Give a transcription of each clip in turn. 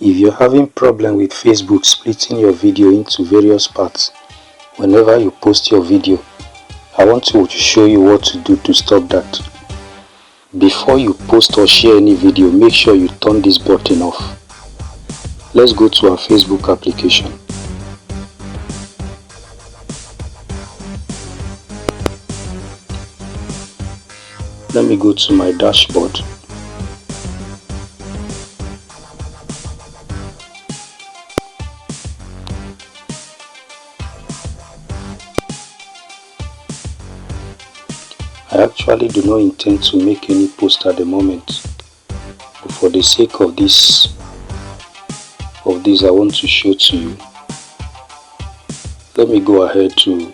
If you're having problem with Facebook splitting your video into various parts whenever you post your video, I want to show you what to do to stop that. Before you post or share any video, make sure you turn this button off. Let's go to our Facebook application. Let me go to my dashboard. I actually do not intend to make any post at the moment, but for the sake of this I want to show to you. Let me go ahead to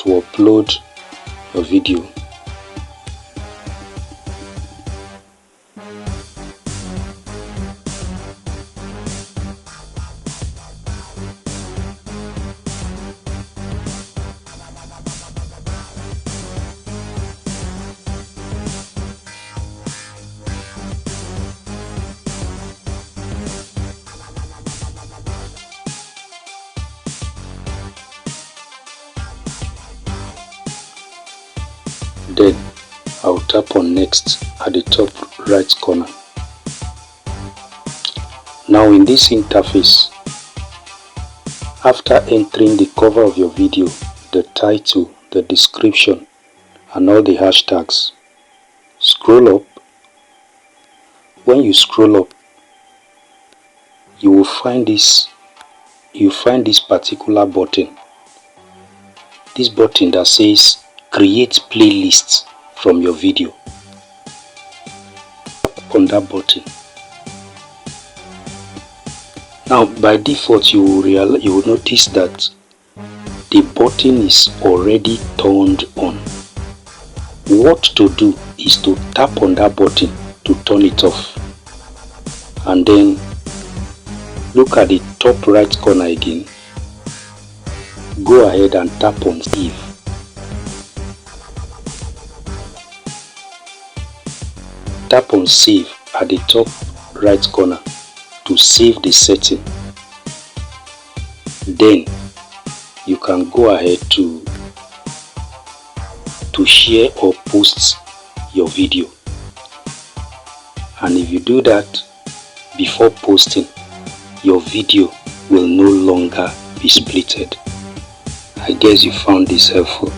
upload a video. Then I'll tap on next at the top right corner. Now in this interface, after entering the cover of your video, the title, the description and all the hashtags, scroll up. When you scroll up, you will find this particular button. This button that says create playlist from your video. Tap on that button. Now by default you will notice that the button is already turned on. What to do is to tap on that button to turn it off, and then look at the top right corner again. Go ahead and tap on save. Tap on save at the top right corner to save the setting. Then you can go ahead to share or post your video. And if you do that before posting, your video will no longer be splitted. I guess you found this helpful.